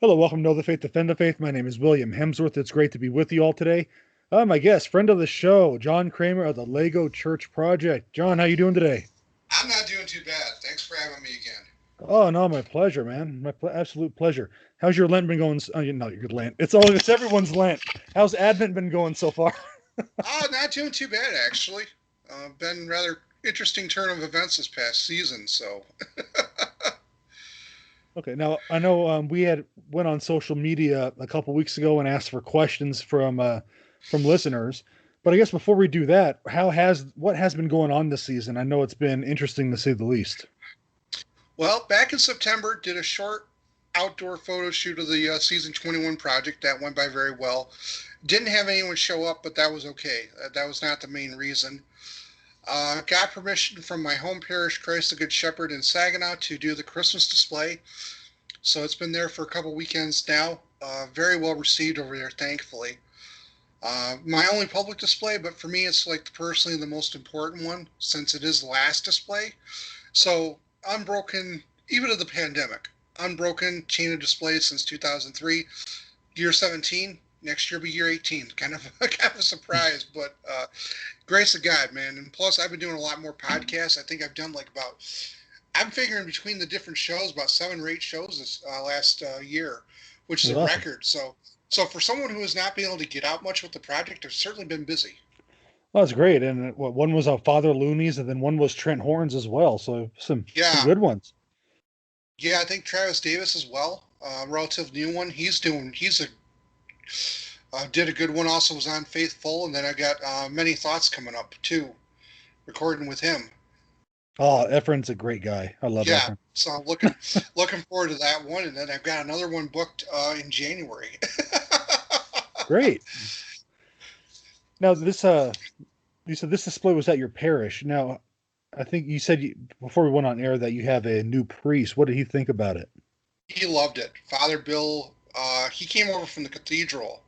Hello, welcome to Know the Faith, Defend the Faith. My name is William Hemsworth. It's great to be with you all today. My guest, friend of the show, John Kraemer of the Lego Church Project. John, how you doing today? I'm not doing too bad. Thanks for having me again. Oh no, my pleasure, man. Absolute pleasure. How's your Lent been going? No, your Lent. It's everyone's Lent. How's Advent been going so far? Not doing too bad actually. Been rather interesting turn of events this past season. So Okay, now I know we had went on social media a couple weeks ago and asked for questions from listeners. But I guess before we do that, what has been going on this season? I know it's been interesting to say the least. well, back in September, did a short outdoor photo shoot of the season 21 project that went by very well. Didn't have anyone show up, but that was okay. That was not the main reason. Got permission from my home parish, Christ the Good Shepherd in Saginaw, to do the Christmas display. So it's been there for a couple weekends now. Very well received over there, thankfully. My only public display, but for me, it's like personally the most important one since it is the last display. So unbroken, even of the pandemic, unbroken chain of displays since 2003. Year 17, next year will be year 18. Kind of kind of a surprise, but grace of God, man. And plus, I've been doing a lot more podcasts. I think I've done like about, I'm figuring between the different shows, about 7 or 8 shows this last year, which is That's a awesome. record. So for someone who has not been able to get out much with the project, I've certainly been busy. Well, that's great. And one was Father Looney's, and then one was Trent Horns as well. So some Yeah, good ones. yeah. I think Travis Davis as well, relative new one. He's a did a good one. Also was on Faithful, and then I got many thoughts coming up too, recording with him. Oh, Efren's a great guy. I love Yeah, Efren. so I'm looking forward to that one, and then I've got another one booked in January. Great. Now you said this display was at your parish. Now I think you said before we went on air that you have a new priest. What did he think about it? He loved it. Father Bill, he came over from the cathedral,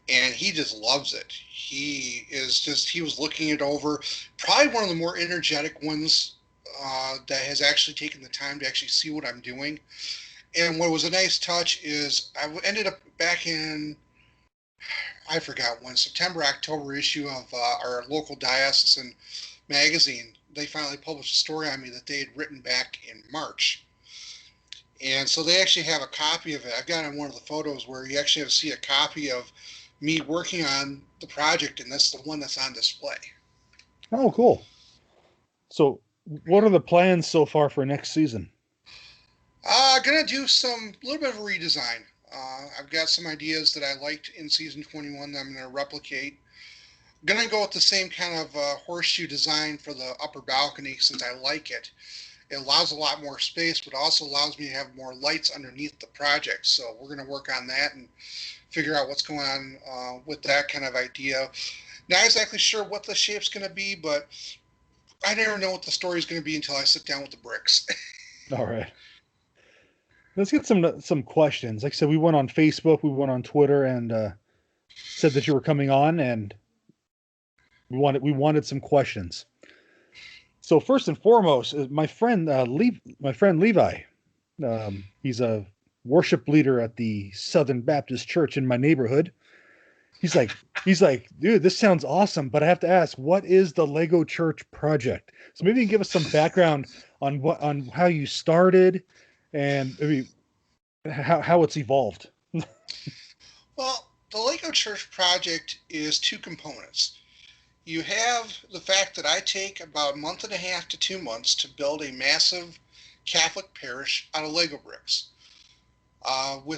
and he just loves it. He was looking it over. Probably one of the more energetic ones that has actually taken the time to actually see what I'm doing. And what was a nice touch is I ended up back in, I forgot when, September, October issue of our local diocesan magazine. They finally published a story on me that they had written back in March. And so they actually have a copy of it. I've got on one of the photos where you actually have to see a copy of me working on the project, and that's the one that's on display. Oh, cool. So what are the plans so far for next season? Gonna do some little bit of a redesign. I've got some ideas that I liked in season 21 that I'm gonna replicate. Gonna go with the same kind of horseshoe design for the upper balcony since I like it. It allows a lot more space, but also allows me to have more lights underneath the project. So we're gonna work on that and figure out what's going on with that kind of idea. Not exactly sure what the shape's going to be, but I never know what the story's going to be until I sit down with the bricks. All right. Let's get some questions. Like I said, we went on Facebook, we went on Twitter, and said that you were coming on, and we wanted some questions. So first and foremost, my friend Levi. He's a worship leader at the Southern Baptist Church in my neighborhood. He's like, dude, this sounds awesome, but I have to ask, what is the Lego Church project? So maybe you can give us some background on how you started and maybe how it's evolved. Well, the Lego Church project is two components. You have the fact that I take about a month and a half to 2 months to build a massive Catholic parish out of Lego bricks.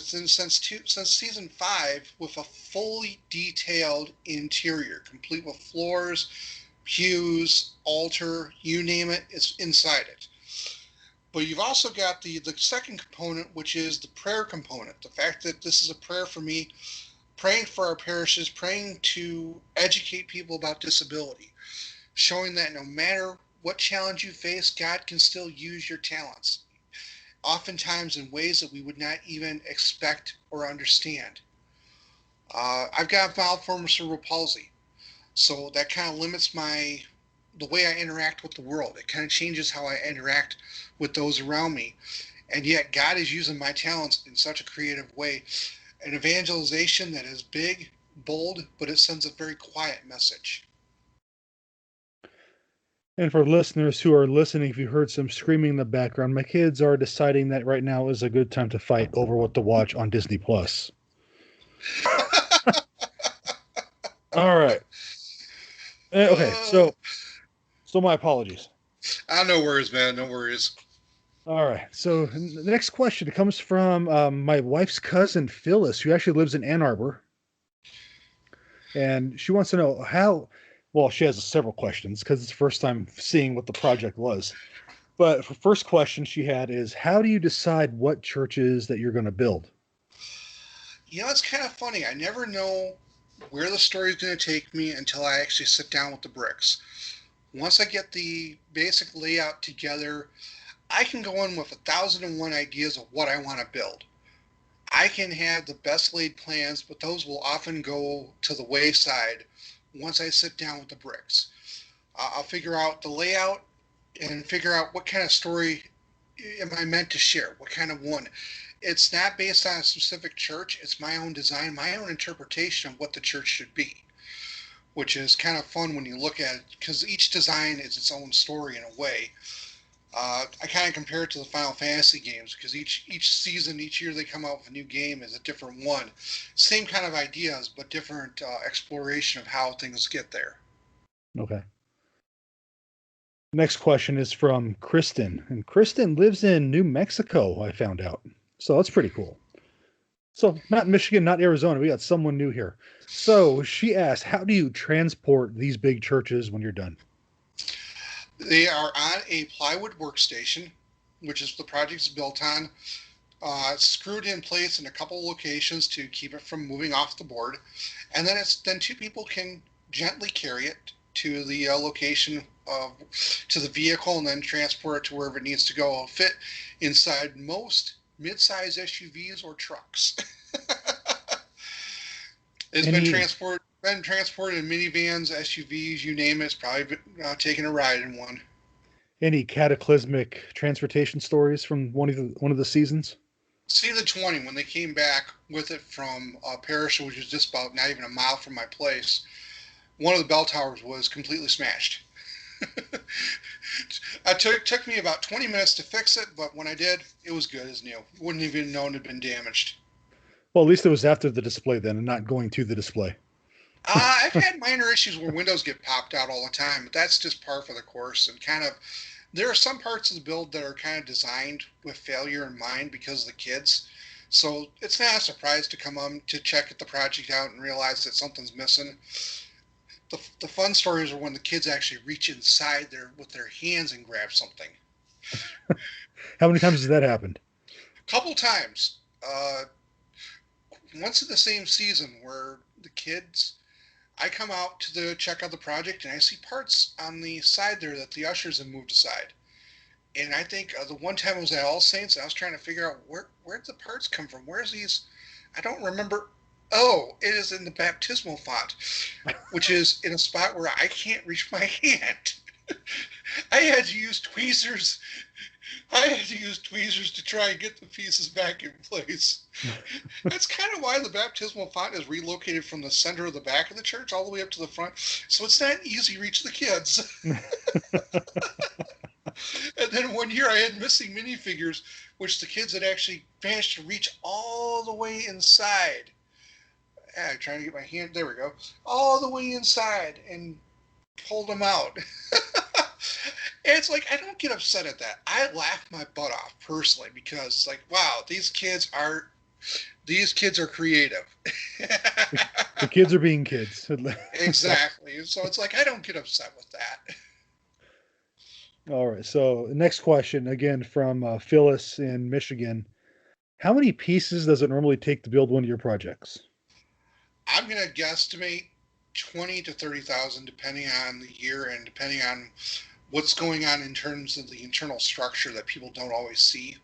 Since season 5, with a fully detailed interior, complete with floors, pews, altar, you name it, it's inside it. But you've also got the second component, which is the prayer component. The fact that this is a prayer for me, praying for our parishes, praying to educate people about disability, showing that no matter what challenge you face, God can still use your talents, oftentimes in ways that we would not even expect or understand. I've got mild form of cerebral palsy, so that kind of limits the way I interact with the world. It kind of changes how I interact with those around me. And yet God is using my talents in such a creative way. An evangelization that is big, bold, but it sends a very quiet message. And for listeners who are listening, if you heard some screaming in the background, my kids are deciding that right now is a good time to fight over what to watch on Disney Plus. All right. Okay. uh, So my apologies. no worries, man. No worries. All right. So the next question comes from my wife's cousin Phyllis, who actually lives in Ann Arbor, and she wants to know how. Well, she has several questions because it's the first time seeing what the project was. But the first question she had is, how do you decide what churches that you're going to build? It's kind of funny. I never know where the story is going to take me until I actually sit down with the bricks. Once I get the basic layout together, I can go in with 1,001 ideas of what I want to build. I can have the best laid plans, but those will often go to the wayside once I sit down with the bricks. I'll figure out the layout and figure out what kind of story am I meant to share, what kind of one. It's not based on a specific church, it's my own design, my own interpretation of what the church should be, which is kind of fun when you look at it because each design is its own story in a way. I kind of compare it to the Final Fantasy games because each season, each year they come out with a new game is a different one. Same kind of ideas, but different exploration of how things get there. Okay. Next question is from Kristen, and Kristen lives in New Mexico. I found out, so that's pretty cool. So not Michigan, not Arizona. We got someone new here. So she asked, how do you transport these big churches when you're done? They are on a plywood workstation, which is the project is built on. It's screwed in place in a couple locations to keep it from moving off the board, and then two people can gently carry it to the location to the vehicle and then transport it to wherever it needs to go. It'll fit inside most mid-size SUVs or trucks. It's Any been transported in minivans, SUVs, you name it. It's probably been, taking a ride in one. any cataclysmic transportation stories from one of the seasons? Season 20, when they came back with it from Parish, which was just about not even a mile from my place, one of the bell towers was completely smashed. It took me about 20 minutes to fix it, but when I did, it was good as new. Wouldn't even known it had been damaged. Well, at least it was after the display then, and not going to the display. I've had minor issues where windows get popped out all the time, but that's just par for the course. And kind of, there are some parts of the build that are kind of designed with failure in mind because of the kids. So it's not a surprise to come on to check the project out and realize that something's missing. The fun stories are when the kids actually reach inside there with their hands and grab something. How many times has that happened? A couple times. Once in the same season where the kids I come out to check out the project and I see parts on the side there that the ushers have moved aside. And I think the one time I was at All Saints, I was trying to figure out where'd the parts come from. Where's these? I don't remember. Oh, it is in the baptismal font, which is in a spot where I can't reach my hand. I had to use tweezers. I had to use tweezers to try and get the pieces back in place. That's kind of why the baptismal font is relocated from the center of the back of the church all the way up to the front. So it's not an easy reach the kids. And then one year I had missing minifigures, which the kids had actually managed to reach all the way inside. I'm trying to get my hand, there we go, all the way inside and pulled them out. It's like I don't get upset at that. I laugh my butt off personally because it's like, wow, these kids are creative. The kids are being kids. Exactly. So it's like I don't get upset with that. All right. So next question again from Phyllis in Michigan. How many pieces does it normally take to build one of your projects? I'm gonna guesstimate 20 to 30,000, depending on the year and depending on what's going on in terms of the internal structure that people don't always see.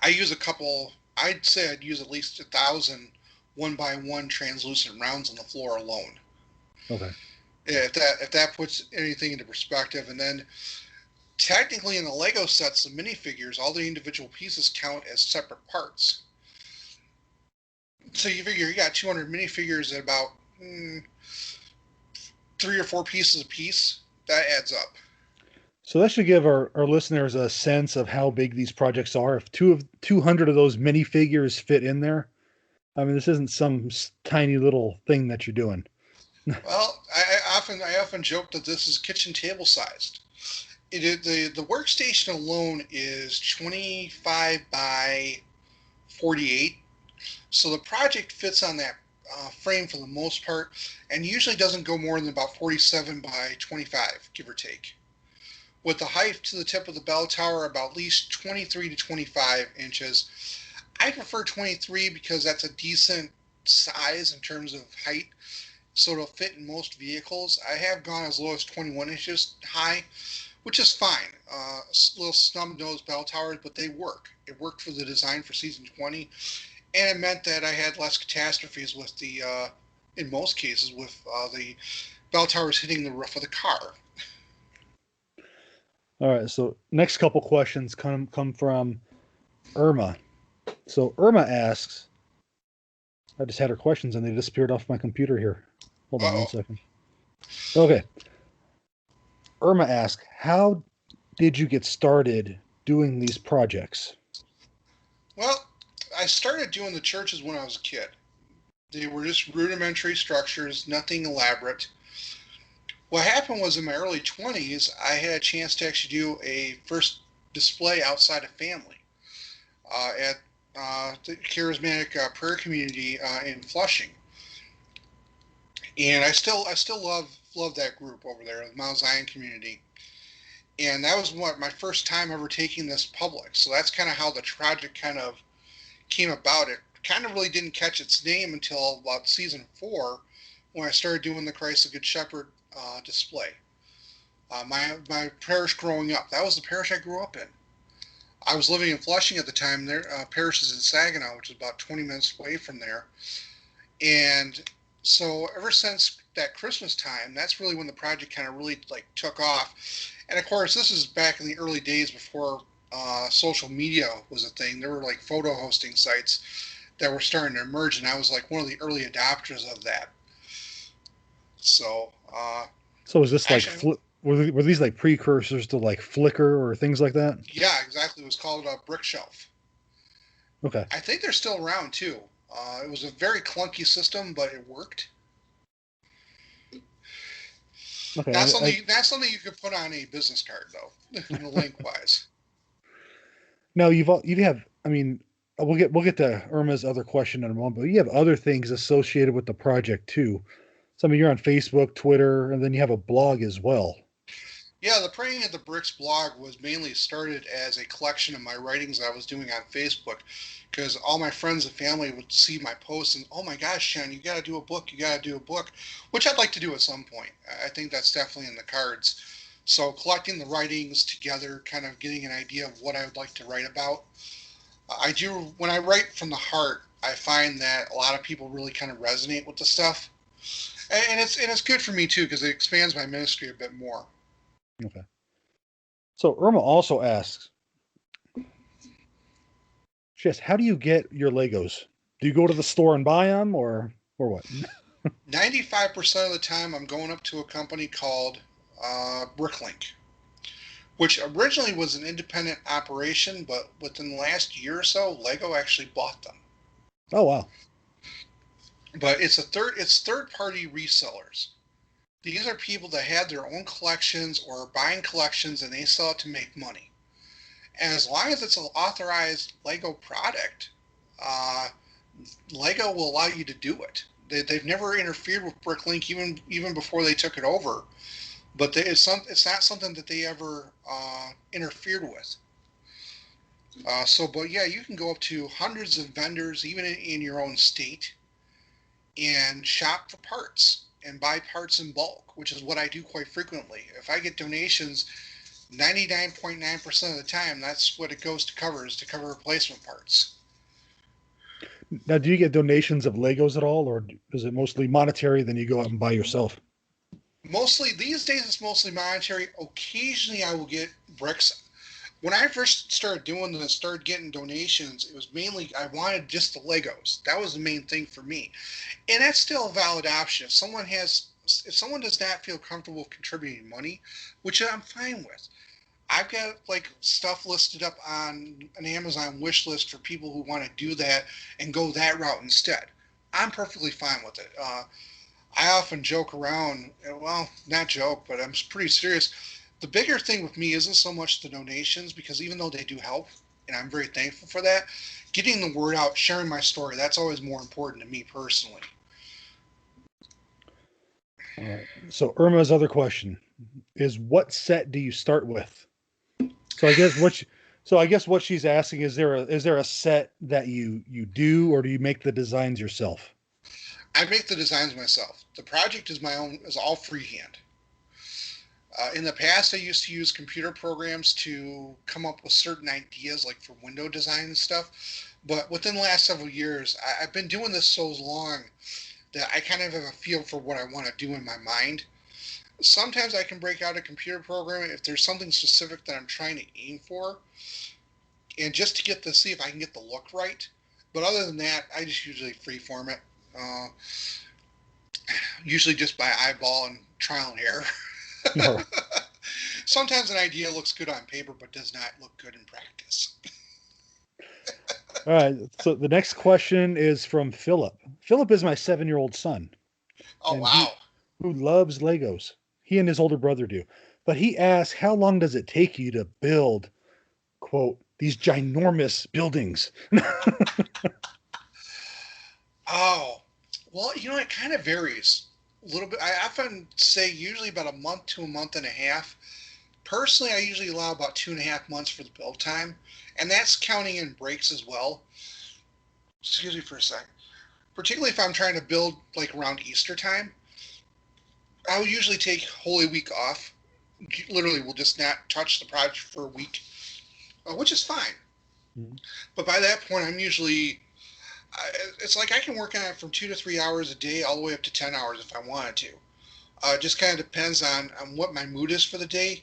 I use a couple. I'd say I'd use at least 1,000 one-by-one translucent rounds on the floor alone. Okay. If that puts anything into perspective, and then Technically, in the Lego sets, the minifigures, all the individual pieces count as separate parts. So you figure you got 200 minifigures at about 3 or 4 pieces a piece. That adds up. So that should give our listeners a sense of how big these projects are. If 200 of those minifigures fit in there, I mean, this isn't some tiny little thing that you're doing. Well, I often joke that this is kitchen table sized. The workstation alone is 25 by 48, so the project fits on that frame for the most part, and usually doesn't go more than about 47 by 25, give or take. With the height to the tip of the bell tower about at least 23 to 25 inches. I prefer 23 because that's a decent size in terms of height, so it'll fit in most vehicles. I have gone as low as 21 inches high, which is fine. Little snub-nosed bell towers, but they work. It worked for the design for season 20, and it meant that I had less catastrophes with in most cases, with the bell towers hitting the roof of the car. All right, so next couple questions come from Irma. So Irma asks, I just had her questions and they disappeared off my computer here. Hold on 1 second. Okay. Irma asks, how did you get started doing these projects? Well, I started doing the churches when I was a kid. They were just rudimentary structures, nothing elaborate. What happened was in my early 20s, I had a chance to actually do a first display outside of family at the charismatic prayer community in Flushing, and I still love that group over there, the Mount Zion community. And that was my first time ever taking this public. So that's kind of how the project kind of came about. It kind of really didn't catch its name until about season 4, when I started doing the Christ the Good Shepherd display. My parish growing up, that was the parish I grew up in. I was living in Flushing at the time. Their parish is in Saginaw, which is about 20 minutes away from there. And so ever since that Christmas time, that's really when the project kind of really took off. And of course, this is back in the early days before social media was a thing. There were photo hosting sites that were starting to emerge, and I was one of the early adopters of that. So. So was this actually, were these precursors to Flickr or things like that? Yeah, exactly. It was called a Brick Shelf. Okay. I think they're still around too. It was a very clunky system, but it worked. Okay. That's something you could put on a business card, though, link wise. Now you have. I mean, we'll get to Irma's other question in a moment, but you have other things associated with the project too. So I mean, you're on Facebook, Twitter, and then you have a blog as well. Yeah, the Praying at the Bricks blog was mainly started as a collection of my writings I was doing on Facebook, because all my friends and family would see my posts and, oh my gosh, Sean, you got to do a book, which I'd like to do at some point. I think that's definitely in the cards. So collecting the writings together, kind of getting an idea of what I would like to write about. When I write from the heart, I find that a lot of people really kind of resonate with the stuff. And it's good for me too, because it expands my ministry a bit more. Okay. So Irma also asks, she asks, how do you get your Legos? Do you go to the store and buy them, or what? 95% of the time, I'm going up to a company called Bricklink, which originally was an independent operation, but within the last year or so, Lego actually bought them. Oh wow! But it's third-party resellers. These are people that have their own collections or are buying collections, and they sell it to make money. And as long as it's an authorized Lego product, Lego will allow you to do it. They've never interfered with Bricklink even before they took it over, but it's not something that they ever interfered with. But yeah, you can go up to hundreds of vendors, even in your own state, and shop for parts and buy parts in bulk, which is what I do quite frequently. If I get donations, 99.9% of the time, that's what it goes to cover, is to cover replacement parts. Now, do you get donations of Legos at all, or is it mostly monetary, then you go out and buy yourself? Mostly these days, it's mostly monetary. Occasionally, I will get bricks. When I first started doing this, started getting donations, it was mainly I wanted just the Legos. That was the main thing for me, and that's still a valid option. If someone does not feel comfortable contributing money, which I'm fine with, I've got like stuff listed up on an Amazon wish list for people who want to do that and go that route instead. I'm perfectly fine with it. I often joke around, well, not joke, but I'm pretty serious. The bigger thing with me isn't so much the donations, because even though they do help, and I'm very thankful for that, getting the word out, sharing my story, that's always more important to me personally. All right. So Irma's other question is, what set do you start with? So I guess what she's asking, is there a set that you do, or do you make the designs yourself? I make the designs myself. The project is my own, is all freehand. In the past, I used to use computer programs to come up with certain ideas, like for window design and stuff. But within the last several years, I've been doing this so long that I kind of have a feel for what I want to do in my mind. Sometimes I can break out a computer program if there's something specific that I'm trying to aim for, and just to get to see if I can get the look right. But other than that, I just usually freeform it, uh, usually just by eyeball and trial and error. All right. Sometimes an idea looks good on paper but does not look good in practice. All right. So the next question is from Philip. Philip is my 7-year-old son, Oh, and wow. who loves Legos. He and his older brother do. But he asks, how long does it take you to build, quote, these ginormous buildings? Oh, well, it kind of varies a little bit. I often say usually about a month to a month and a half. Personally, I usually allow about 2.5 months for the build time, and that's counting in breaks as well. Excuse me for a second. Particularly if I'm trying to build like around Easter time, I will usually take Holy Week off. Literally, we'll just not touch the project for a week, which is fine. Mhm. But by that point, it's like I can work on it from 2 to 3 hours a day, all the way up to 10 hours if I wanted to. It just kind of depends on what my mood is for the day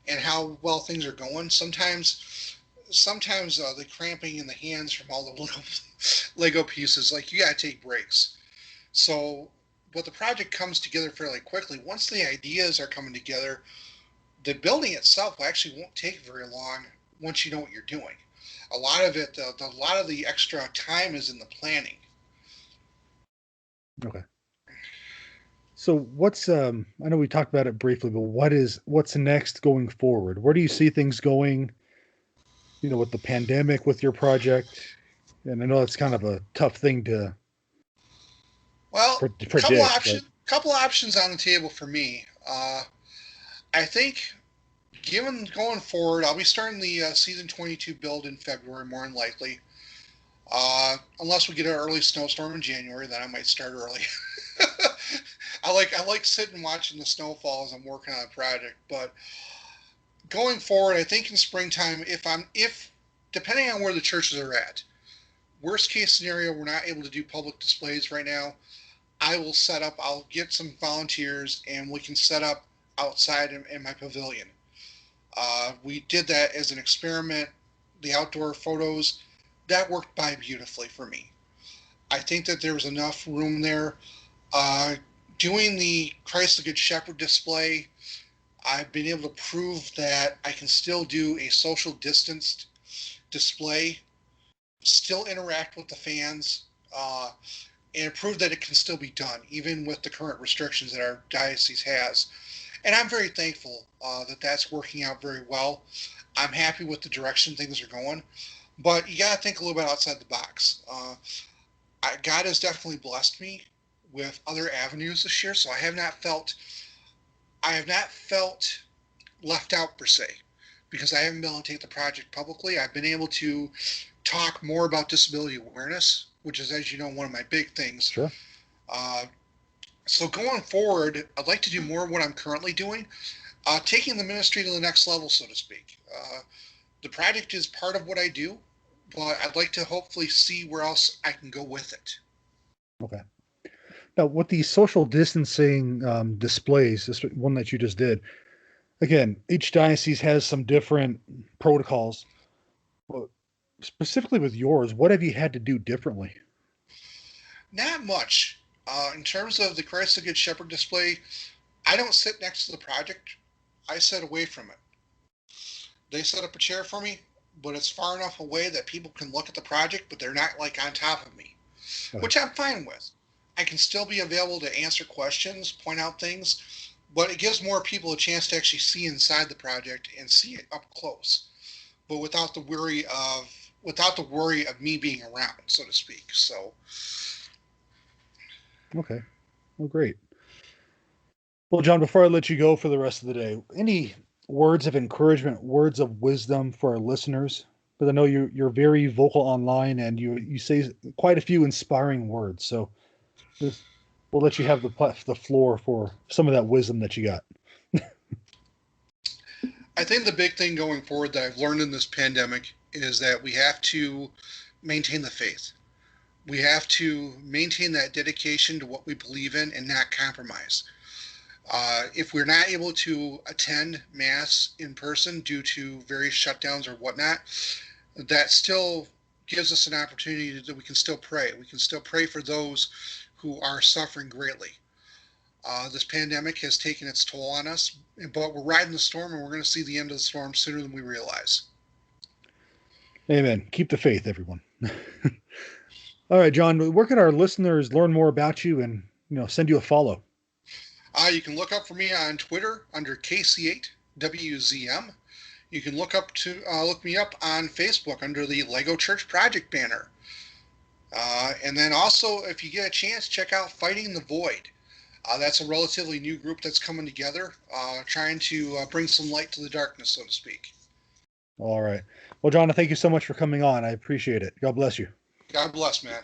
and how well things are going. Sometimes the cramping in the hands from all the little Lego pieces, like you gotta take breaks. So, but the project comes together fairly quickly. Once the ideas are coming together, the building itself actually won't take very long once you know what you're doing. A lot of the extra time is in the planning. Okay. So what's I know we talked about it briefly, but what's next going forward? Where do you see things going, with the pandemic with your project? And I know it's kind of a tough thing to Well, predict, but couple options on the table for me. I think, given going forward, I'll be starting the season 22 build in February, more than likely. Unless we get an early snowstorm in January, then I might start early. I like sitting and watching the snowfall as I'm working on a project. But going forward, I think in springtime, if depending on where the churches are at, worst case scenario, we're not able to do public displays right now. I'll get some volunteers and we can set up outside in my pavilion. We did that as an experiment. The outdoor photos, that worked by beautifully for me. I think that there was enough room there. Uh, Doing the Christ the Good Shepherd display, I've been able to prove that I can still do a social distanced display, still interact with the fans, and prove that it can still be done, even with the current restrictions that our diocese has. And I'm very thankful that that's working out very well. I'm happy with the direction things are going, but you got to think a little bit outside the box. God has definitely blessed me with other avenues this year, so I have not felt left out per se, because I haven't been able to take the project publicly. I've been able to talk more about disability awareness, which is, as you know, one of my big things. sure. Uh, so going forward, I'd like to do more of what I'm currently doing, taking the ministry to the next level, so to speak. The project is part of what I do, but I'd like to hopefully see where else I can go with it. Okay. Now, with the social distancing displays, this one that you just did, again, each diocese has some different protocols. But specifically with yours, what have you had to do differently? Not much. In terms of the Christ the Good Shepherd display, I don't sit next to the project. I sit away from it. They set up a chair for me, but it's far enough away that people can look at the project, but they're not like on top of me, Okay. which I'm fine with. I can still be available to answer questions, point out things, but it gives more people a chance to actually see inside the project and see it up close, but without the worry of me being around, so to speak. So Okay. Well, great. Well, John, before I let you go for the rest of the day, any words of encouragement, words of wisdom for our listeners? Because I know you're very vocal online and you say quite a few inspiring words. So this, we'll let you have the floor for some of that wisdom that you got. I think the big thing going forward that I've learned in this pandemic is that we have to maintain the faith. We have to maintain that dedication to what we believe in and not compromise. If we're not able to attend Mass in person due to various shutdowns or whatnot, that still gives us an opportunity that we can still pray. We can still pray for those who are suffering greatly. This pandemic has taken its toll on us, but we're riding the storm and we're going to see the end of the storm sooner than we realize. Amen. Keep the faith, everyone. All right, John, where can our listeners learn more about you and send you a follow? You can look up for me on Twitter under KC8WZM. You can look me up on Facebook under the Lego Church Project banner. And then also, if you get a chance, check out Fighting the Void. That's a relatively new group that's coming together, trying to bring some light to the darkness, so to speak. All right. Well, John, thank you so much for coming on. I appreciate it. God bless you. God bless, man.